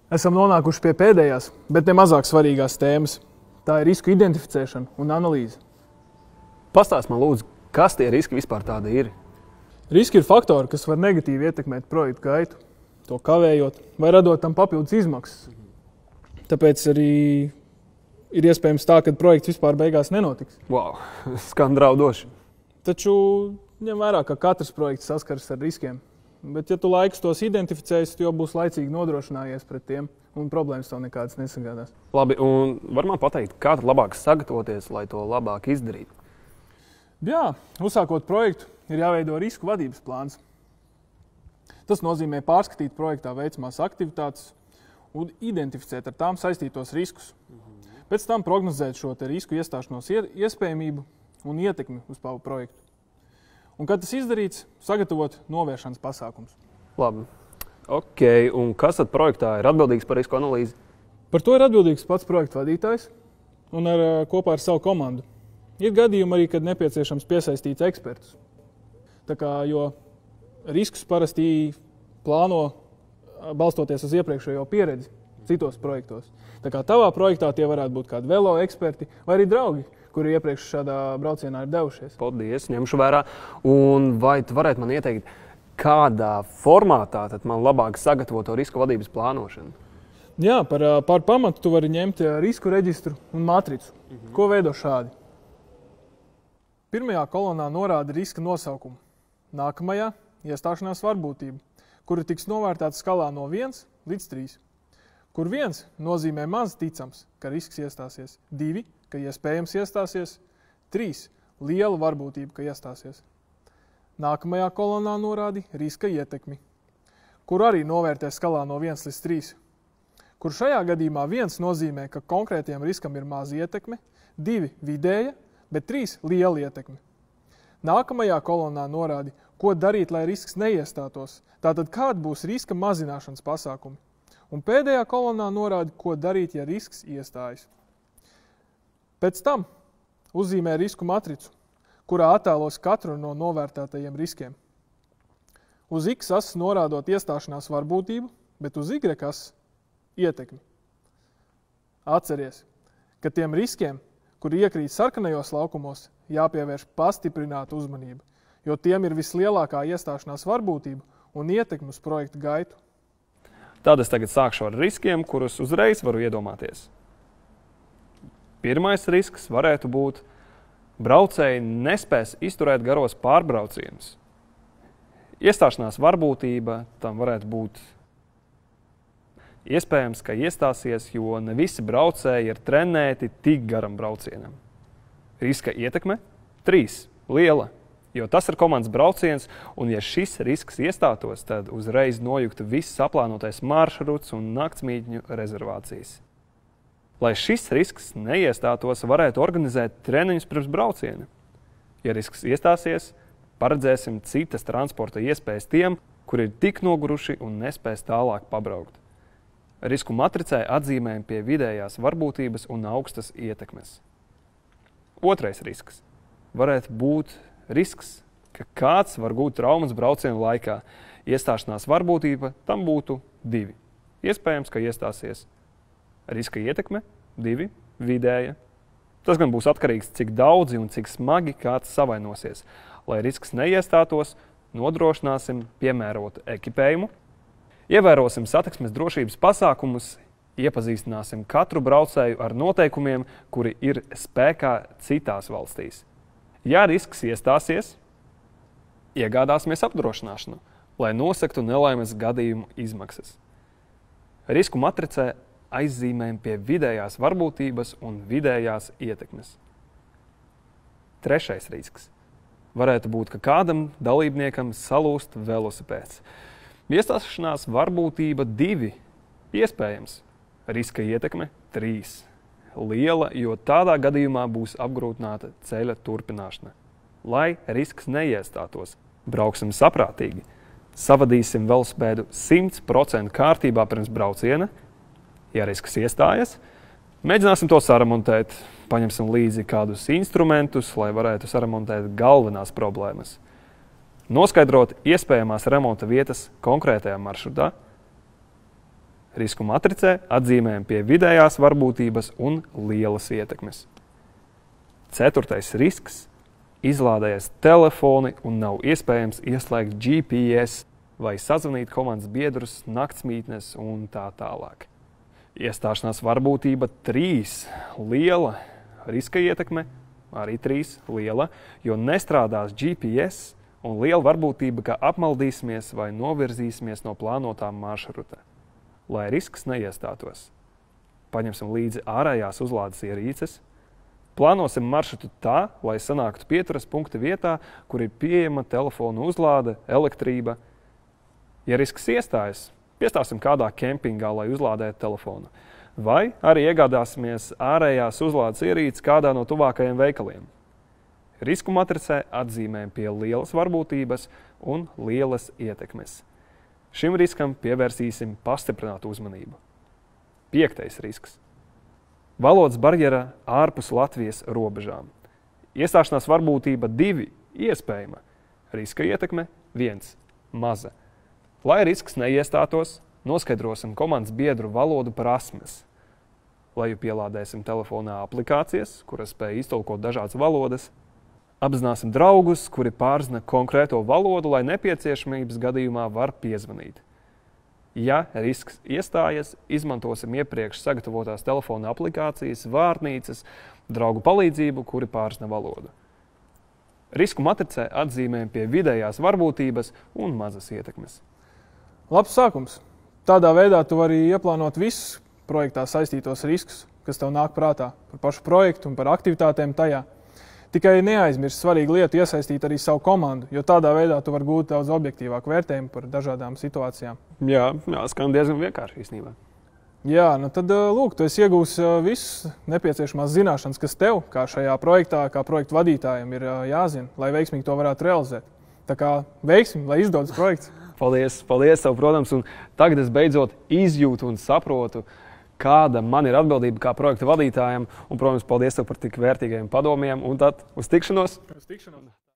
Esam nonākuši pie pēdējās, bet ne mazāk svarīgās tēmas. Tā ir risku identificēšana un analīze. Pastāst man lūdzu, kas tie riski vispār tādi ir? Riski ir faktori, kas var negatīvi ietekmēt projektu gaitu, to kavējot vai radot tam papildus izmaksas. Tāpēc arī ir iespējams tā, ka projekts vispār beigās nenotiks. Wow, skan draudoši. Taču ņem vērā, ka katrs projekts saskaras ar riskiem. Bet, ja tu laikus tos identificēsi, tu jau būs laicīgi nodrošinājies pret tiem, un problēmas tev nekādas nesagādās. Labi, un var man pateikt, kā tad labāk sagatavoties, lai to labāk izdarītu? Jā, uzsākot projektu, ir jāveido risku vadības plāns. Tas nozīmē pārskatīt projektā veicamās aktivitātes un identificēt ar tām saistītos riskus. Pēc tam prognozēt šo risku iestāšanos iespējamību un ietekmi uz pavu projektu. Un, kad tas izdarīts, sagatavot novēršanas pasākums. Labi. Ok, un kas tad projektā ir atbildīgs par risku analīzi? Par to ir atbildīgs pats projekta vadītājs un kopā ar savu komandu. Ir gadījumi arī, kad nepieciešams piesaistīt ekspertus. Jo riskus parasti plāno balstoties uz iepriekšējo pieredzi citos projektos. Tavā projektā tie varētu būt kādi velo eksperti vai arī draugi, kuri iepriekš šādā braucienā ir devušies. Paldies, ņemšu vērā. Un vai tu varētu man ieteikt, kādā formātā tad man labāk sagatavot to risku vadības plānošanu? Jā, par pamatu tu vari ņemt risku reģistru un matricu, ko veido šādi. Pirmajā kolonā norāda riska nosaukumu. Nākamajā iestāšanās varbūtību, kura tiks novērtēta skalā no 1 līdz 3. Kur 1 nozīmē maz ticams, ka risks iestāsies, 2, ka iespējams iestāsies, 3, liela varbūtība, ka iestāsies. Nākamajā kolonā norādi riska ietekmi, kur arī novērtē skalā no 1 līdz 3. Kur šajā gadījumā 1 nozīmē, ka konkrētiem riskam ir maza ietekme, 2 vidēja, bet 3 liela ietekme. Nākamajā kolonā norādi, ko darīt, lai risks neiestātos. Tātad kāda būs riska mazināšanas pasākumi. Un pēdējā kolonā norādi, ko darīt, ja risks iestājas. Pēc tam uzzīmē risku matricu, kurā attēlos katru no novērtētajiem riskiem. Uz X asas norādot iestāšanās varbūtību, bet uz Y asas ietekmi. Atceries, ka tiem riskiem, kuri iekrīt sarkanajos laukumos, jāpievērš pastiprināta uzmanība, jo tiem ir vislielākā iestāšanās varbūtība un ietekme uz projektu gaitu. Tad es tagad sākšu ar riskiem, kurus uzreiz varu iedomāties. Pirmais risks varētu būt braucēji nespēs izturēt garos pārbraucienus. Iestāšanās varbūtība tam varētu būt iespējams, ka iestāsies, jo ne visi braucēji ir trenēti tik garam braucienam. Riska ietekme 3, liela, jo tas ir komandas brauciens, un ja šis risks iestātos, tad uzreiz nojuktu viss aplānotais maršruts un naktsmītņu rezervācijas. Lai šis risks neiestātos, varētu organizēt treniņus pirms brauciena. Ja risks iestāsies, paredzēsim citas transporta iespējas tiem, kuri ir tik noguruši un nespēs tālāk pabraukt. Risku matricē atzīmējam pie vidējās varbūtības un augstas ietekmes. Otrais risks varētu būt risks, ka kāds var gūt traumas braucienu laikā. Iestāšanās varbūtība tam būtu 2. Iespējams, ka iestāsies. Riska ietekme 2, vidēja. Tas gan būs atkarīgs, cik daudzi un cik smagi kāds savainosies. Lai risks neiestātos, nodrošināsim piemērotu ekipējumu, ievērosim satiksmes drošības pasākumus, iepazīstināsim katru braucēju ar noteikumiem, kuri ir spēkā citās valstīs. Ja risks iestāsies, iegādāsimies apdrošināšanu, lai nosegtu nelaimes gadījumu izmaksas. Risku matricē aizzīmējam pie vidējās varbūtības un vidējās ietekmes. Trešais risks varētu būt, ka kādam dalībniekam salūst velosipēds. Iestāšanās varbūtība 2, iespējams. Riska ietekme 3. Liela, jo tādā gadījumā būs apgrūtināta ceļa turpināšana. Lai risks neiestātos, brauksim saprātīgi. Savadīsim velosipēdu 100% kārtībā pirms brauciena. Ja risks iestājas, mēģināsim to saremontēt. Paņemsim līdzi kādus instrumentus, lai varētu saremontēt galvenās problēmas. Noskaidrot iespējamās remonta vietas konkrētajā maršrutā. Risku matricē atzīmējam pie vidējās varbūtības un lielas ietekmes. 4. risks – izlādējies telefoni un nav iespējams ieslēgt GPS vai sazvanīt komandas biedrus, naktsmītnes un tā tālāk. Iestāšanās varbūtība 3 – liela, riska ietekme arī 3 – liela, jo nestrādās GPS un liela varbūtība, ka apmaldīsimies vai novirzīsimies no plānotā maršruta. Lai risks neiestātos, paņemsim līdzi ārējās uzlādes ierīces, plānosim maršrutu tā, lai sanāktu pieturas punkta vietā, kur ir pieejama telefona uzlāde, elektrība. Ja risks iestājas, piestāsim kādā kempingā, lai uzlādētu telefonu. Vai arī iegādāsimies ārējās uzlādes ierīces kādā no tuvākajiem veikaliem. Risku matricē atzīmējam pie lielas varbūtības un lielas ietekmes. Šim riskam pievērsīsim pastiprinātu uzmanību. 5. risks. Valodas barjera ārpus Latvijas robežām. Iestāšanās varbūtība 2 – iespējama. Riska ietekme 1 – maza. Lai risks neiestātos, noskaidrosim komandas biedru valodu prasmes. Lai pielādēsim telefonā aplikācijas, kuras spēj iztulkot dažādas valodas, apzināsim draugus, kuri pārzina konkrēto valodu, lai nepieciešamības gadījumā var piezvanīt. Ja risks iestājas, izmantosim iepriekš sagatavotās telefona aplikācijas, vārnīcas, draugu palīdzību, kuri pārzina valodu. Risku matricē atzīmējam pie vidējās varbūtības un mazas ietekmes. Labs sākums. Tādā veidā tu vari ieplānot visus projektā saistītos riskus, kas tev nāk prātā par pašu projektu un par aktivitātēm tajā. Tikai neaizmirst svarīgu lietu iesaistīt arī savu komandu, jo tādā veidā tu vari gūt daudz objektīvāku vērtējumu par dažādām situācijām. Jā, skan diezgan vienkārši īstenībā. Jā, nu tad lūk, tu esi iegūs visas nepieciešamās zināšanas, kas tev, kā šajā projektā, kā projektu vadītājiem ir jāzina, lai veiksmīgi to varētu realizēt. Tā kā veiksim, lai izdodas projekts. Paldies tev, protams, un tagad es beidzot izjūtu un saprotu, kāda man ir atbildība kā projekta vadītājam, un, protams, paldies tev par tik vērtīgajiem padomiem, un tad uz tikšanos! Uz tikšanos!